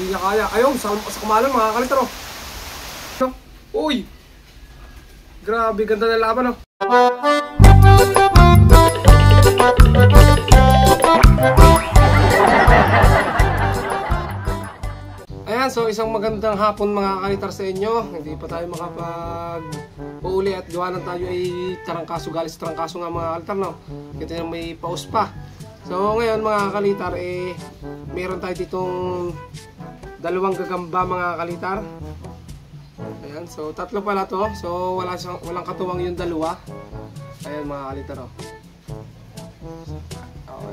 Hindi niya kaya. Ayun, sa kamalan mga kalitar oh. Uy! Grabe, ganda na laban oh. Ayan, so isang magandang hapon mga kalitar sa inyo. Hindi pa tayo makapag-uuli at gawa ng tayo ay tarangkaso, galis tarangkaso nga mga kalitar no. Kita yung may paus pa. So ngayon mga kalitar meron tayo ditong dalawang gagamba mga kalitar. Ayan, so tatlo pala to. So walang katuwang yung dalawa. Ayan mga kalitar oh.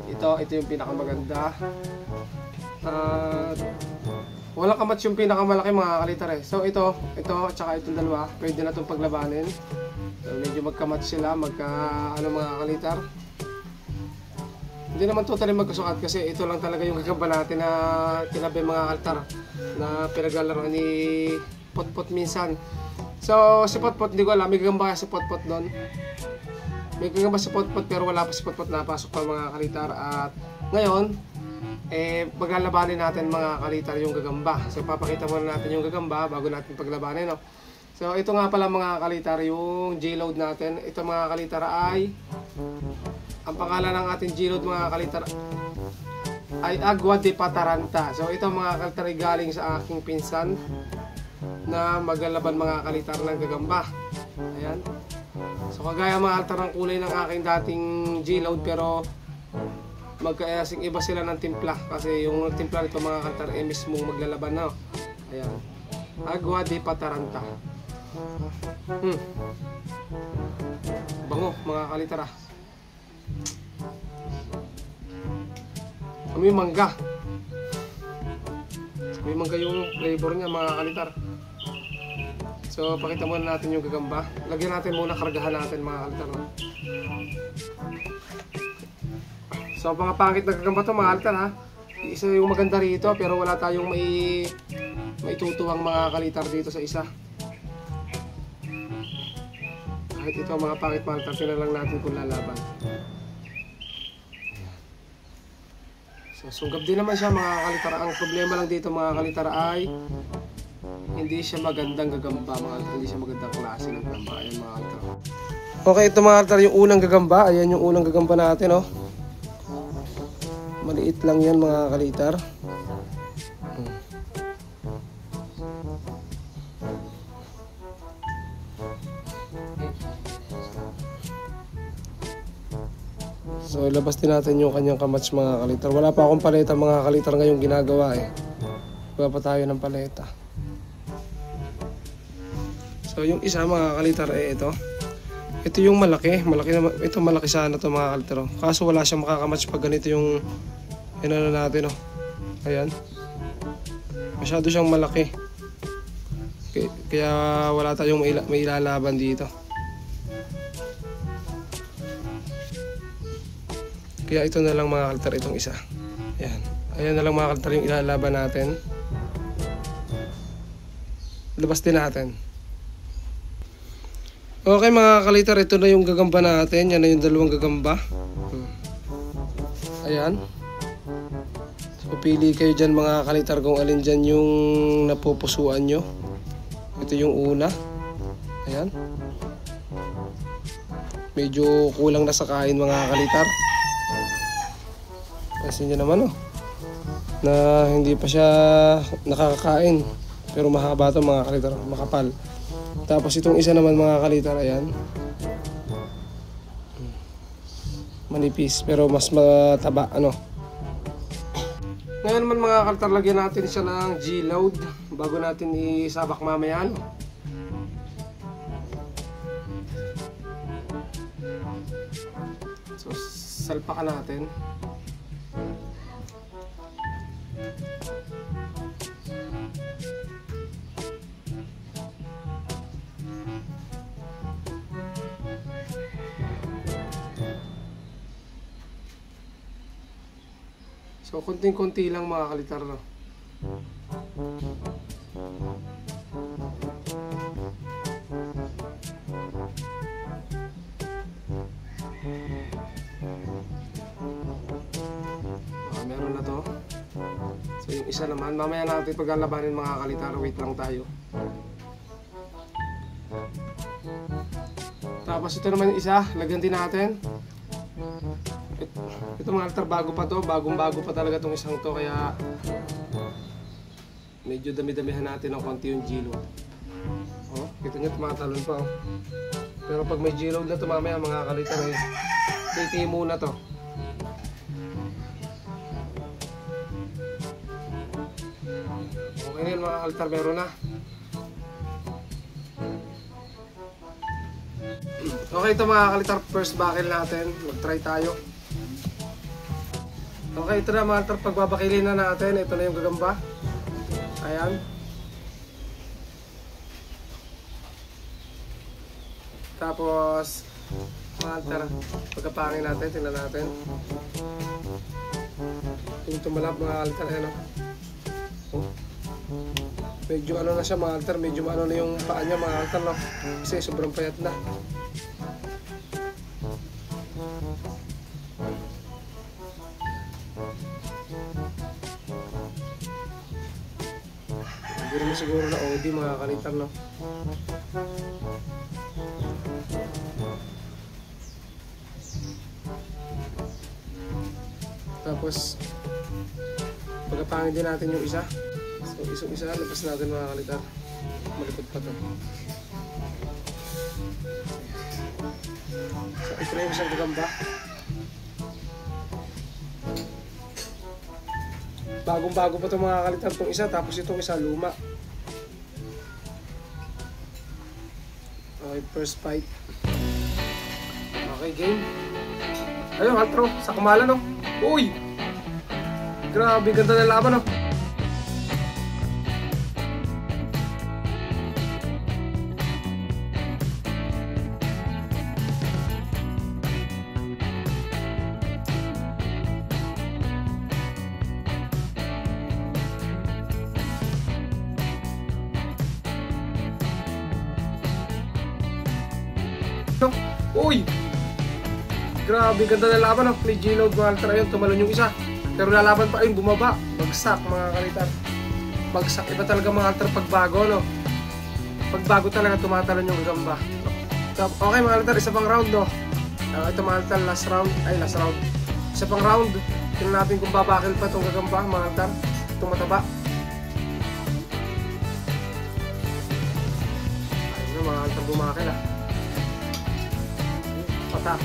Ito yung pinakamaganda. Walang kamats yung pinakamalaki mga kalitar eh. So ito at saka itong dalawa, pwede na itong paglabanin. So medyo magkamats sila, mga kalitar. Hindi naman totally magkasukat kasi ito lang talaga yung gagamba natin na tinabi mga kalitar na pinaglalaro ni Potpot minsan. So si Potpot, hindi ko alam, may gagamba kaya si Potpot doon. May gagamba si Potpot pero wala pa si Potpot, napasok pa mga kalitar. At ngayon paglalabanin natin mga kalitar yung gagamba. So papakita muna natin yung gagamba bago natin paglabanin no? So ito nga pala mga kalitar yung J-load natin. Ito mga kalitar ay ang pangalan ng ating J-load mga kalitar ay Agua de Pataranta. So ito mga kalitar ay galing sa aking pinsan na maglalaban mga kalitar ng gagamba. Ayan. So kagaya mga kalitar ng kulay ng aking dating J-load pero magkayasing iba sila ng timpla kasi yung timpla nito mga kalitar mismong maglalaban na. Ayan. Agua de Pataranta. Bango mga kalitar ah. May mangga. May mangga yung flavor niya mga kalitar. So pakita muna natin yung gagamba. Lagyan natin muna, kargahan natin mga kalitar no? So mga pangit na gagamba to mga kalitar ha. Isa yung maganda rito pero wala tayong may tutuwang mga kalitar dito sa isa. Kahit ito mga pangit mga kalitar, tinalang natin kung lalaban. So sunggab din naman siya mga kalitar. Ang problema lang dito mga kalitar ay hindi siya magandang gagamba mga kalitar. Hindi siya magandang klase ng gagamba. Ayan mga kalitar. Okay, ito mga kalitar yung unang gagamba. Ayan yung unang gagamba natin oh. Maliit lang yan mga kalitar. So ilabas din natin yung kanyang kamats mga kalitar. Wala pa akong paleta mga kalitar ngayong ginagawa eh. Wala pa tayo ng paleta. So yung isa mga kalitar ito. Ito yung malaki naman. Ito malaki sana to mga kalitar. Kaso wala siyang makakamats pag ganito yung inano natin oh. Ayan. Masyado siyang malaki. Kaya wala tayong may ilalaban dito. Kaya ito na lang mga kalitar, itong isa. Ayan. Ayan na lang mga kalitar yung ilalaban natin. Labas din natin. Okay mga kalitar, ito na yung gagamba natin. Yan na yung dalawang gagamba. Ayan. So pili kayo dyan mga kalitar kung alin dyan yung napupusuan nyo. Ito yung una. Ayan. Medyo kulang na sa kain mga kalitar. Pansin nyo naman oh, na hindi pa siya nakakakain pero mahaba ito mga kalitar, makapal. Tapos itong isa naman mga kalitar, ayan, manipis pero mas mataba ano. Ngayon naman mga kalitar, lagyan natin siya ng J-load bago natin isabak mamaya ano. So salpakan natin. So konting-konti lang mga kalitar no. Meron na to. So So yung isa naman, mamaya natin paglalabanin mga kalitar, wait lang tayo. Tapos ito naman yung isa, lagyan din natin. Ito mga altar, bago pa to, bagong-bago pa talaga tong isang to, kaya medyo dami-damihan natin ng konti yung G-load. Oh, kita nyo, tumatalon pa oh. Pero pag may G-load na to mamaya mga kalitar eh, titi muna to. Okay na yun mga altar, meron na. Okay, ito mga kalitar, first buckle natin. Mag-try tayo. Okay, ito na mga altar, pagbabakilin na natin. Ito na yung gagamba. Ayan. Tapos mga altar, pagkapangin natin, tingnan natin. Yung tumalap mga altar, ano. Oh. Medyo ano na siya mga altar, medyo ano na yung paa niya mga altar, no? Kasi sobrang payat na. Hindi rin siguro na OD mga kalitar, no? Tapos pagkapangin din natin yung isa. So isa labas natin mga kalitar. Malikot pa to. So ito na yung isang gagamba. Bagong-bago pa itong mga kalitar itong isa, tapos itong isa luma. Okay, first fight. Okay, game. Ayun, outro, sa kumala no. Uy! Grabe, ganda na laban no. Uy! Grabe, ganda na laban. May G-load mga kalitar. Ayun, tumalon yung isa. Pero lalaban pa, ayun, bumaba. Bagsak mga kalitar. Bagsak. Iba talaga mga kalitar pagbago, no? Pagbago talaga, tumatalon yung gagamba. Okay mga kalitar, isa pang round, no? Ito mga kalitar, last round. Isa pang round. Tingnan natin kung babakil pa itong gagamba, mga kalitar. Itong mataba. Ayun, mga kalitar, bumakil, ah. Patak.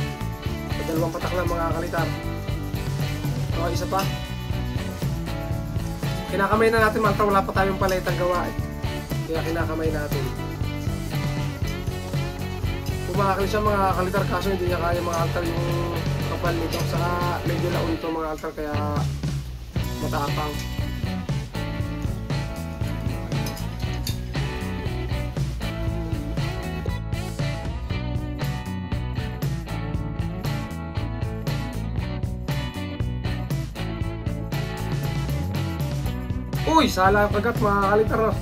Dalawang patak lang mga kalitar. O, isa pa. Kinakamay na natin mga kalitar. Wala pa tayong paletang gawa eh. Kaya kinakamay natin. Bumakil siya mga kalitar, kaso hindi niya kaya mga kalitar yung kapal nito. Saka medyo laon ito mga kalitar, kaya matapang. Uy, sala ang kagat mga kalitar, no?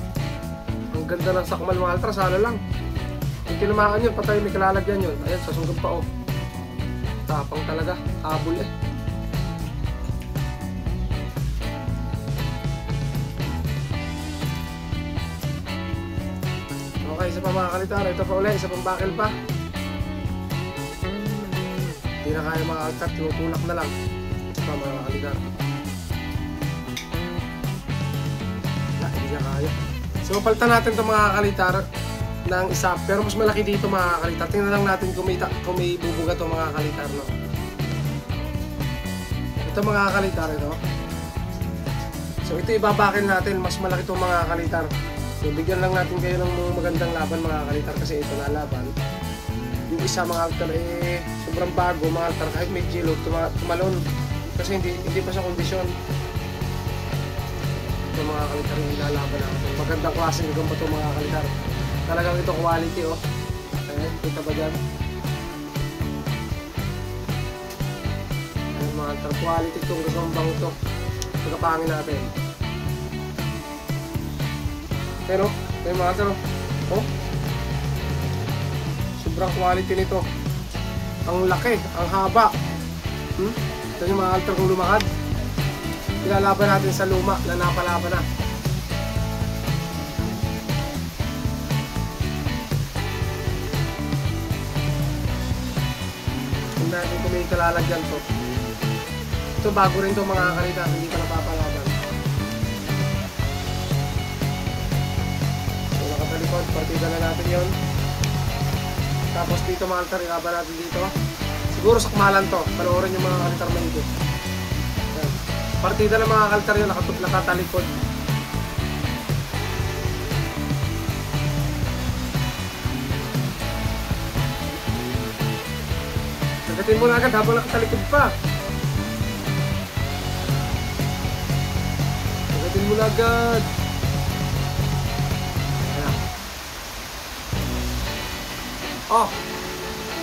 Ang ganda ng sakmal mga kalitar, sala lang. Yung tinamaan yun, patay, may kalalagyan yun. Ayan, sasungkap pa oh. Tapang talaga, habol eh. Okay, isa pa mga kalitar, ito pa ulit, isa pang bakil pa. Hindi na kaya mga kalitar, tinutulak na lang. Isa pa mga kalitar. Kaya. So palitan natin itong mga kalitar ng isa, pero mas malaki dito mga kalitar. Tingnan lang natin kung may bubuga itong mga kalitar, no? Ito mga kalitar ito. So ito ibabakil natin, mas malaki itong mga kalitar. So bigyan lang natin kayo ng magandang laban mga kalitar, kasi ito na laban. Yung isa mga kalitar eh sobrang bago mga kalitar, kahit may G-load tumalon kasi hindi pa sa kondisyon. Ito mga kalitar yung ilalaban natin. Magandang klaseng gagamba ito mga kalitar. Talagang ito quality oh. Ayan, kita ba dyan? Ayan mga kalitar, quality itong gagambang ito. Pagkapangin natin. Pero, ayan mga kalitar oh. Sobrang quality nito. Ang laki, ang haba. Ito yung mga kalitar kung lumakad. ilalaban natin sa luma na napalaban na. Tingnan natin kung may kalalagyan to. Ito bago rin to mga kalita, hindi pa napapalaban. So nakatalikod, partida na natin yon. Tapos dito mga kaltar, ilaban natin dito. Siguro sakmalan to, panoorin yung mga kaltar na ito. Partida ng mga kaltar yun, nakatalikod. Nagatin mo na agad habang nakatalikod pa. Nagatin mo na agad. Ayan. Oh!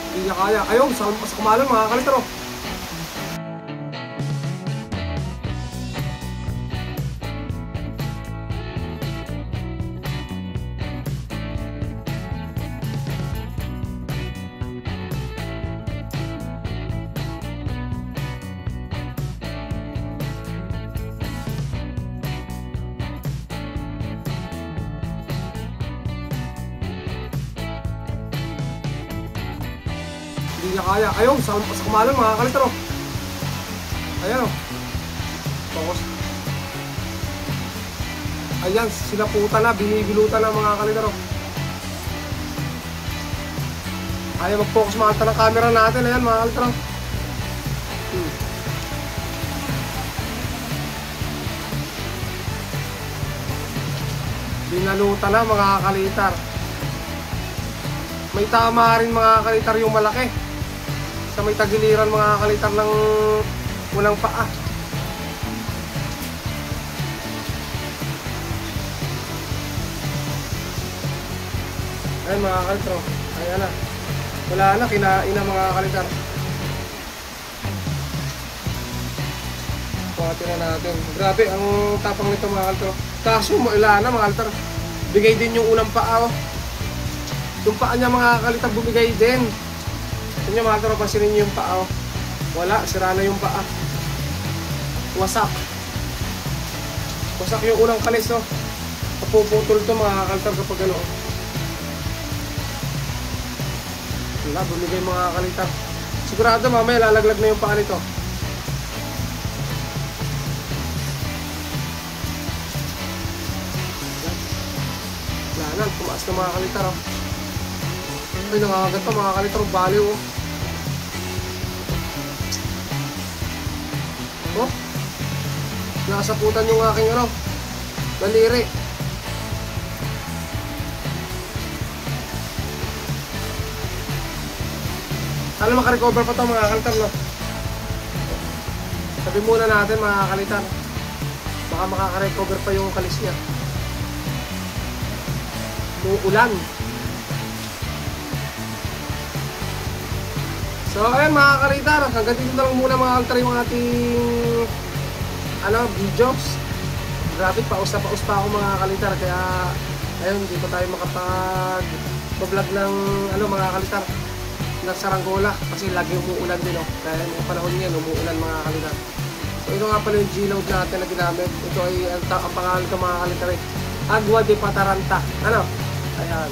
Hindi niya kaya. Ayun, sa kumalan mga kaltar oh. Hindi niya kaya. Ayun, sa kumalan mga kaliter oh. Ayan oh. Focus. Ayan, sinaputan na, binibilutan na mga kaliter oh. Ayaw mag-focus mga kaliter ng camera natin. Ayan mga kaliter oh. Binalutan na mga kalitar. May tama rin mga kalitar yung malaki. Sa may tagiliran mga kalitar ng unang paa. Ayan mga kalitar. Ayan na. Wala na, kinain na mga kalitar. Pati na natin. Grabe, ang tapang nito mga kalitar. Kaso wala na mga kalitar. Bigay din yung unang paa oh. Yung paa niya mga kalitar bumigay din. Ito nyo mga kaltar, pansinin nyo yung paa oh. Wala, sira na yung paa. Wasak. Wasak yung unang kalis oh. Kapuputol to mga kaltar kapag ano. Wala, bumigay mga kalitar. Sigurado mamaya lalaglag na yung paa nito. Wala na, tumaas na mga kalitar oh. Ay, nakakagat pa mga kalitar, baliw oh. Oh, nasaputan yung aking ano, daliri. Sana makarecover pa ito mga kalitar no? Sabi muna natin mga kalitar, baka makakarecover pa yung kalis niya. Uulan. So ayan mga kalitar, hanggang dito na lang muna mga kalitar yung ating videos. Grabe, paus na paus pa ako mga kalitar. Kaya ayun, hindi pa tayo makapag-vlog ng mga kalitar ng saranggola. Kasi lagi umuulan din kaya yung panahon niyan umuulan mga kalitar. So ito nga pala yung G-load natin na ginamit. Ito ay ang pangalan ito mga kalitar ay Agua de Pataranta. Ayan.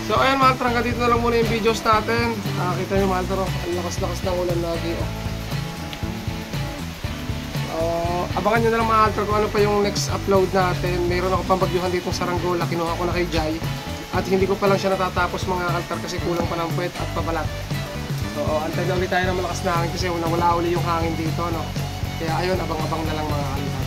So ayan mga kaltar, hanggang dito na lang muna yung videos natin. Kita nyo mga kaltar, ang lakas-lakas ng ulan lagi abangan nyo na lang mga kaltar kung ano pa yung next upload natin. Mayroon ako pang bagyuhan dito sa saranggola, kinuha ko na kay Jai. At hindi ko pa lang siya natatapos mga kaltar kasi kulang pa ng puwet at pabalat. So antay na ulit tayo ng malakas na hangin kasi wala uli yung hangin dito Kaya ayun, abang-abang na lang mga kaltar.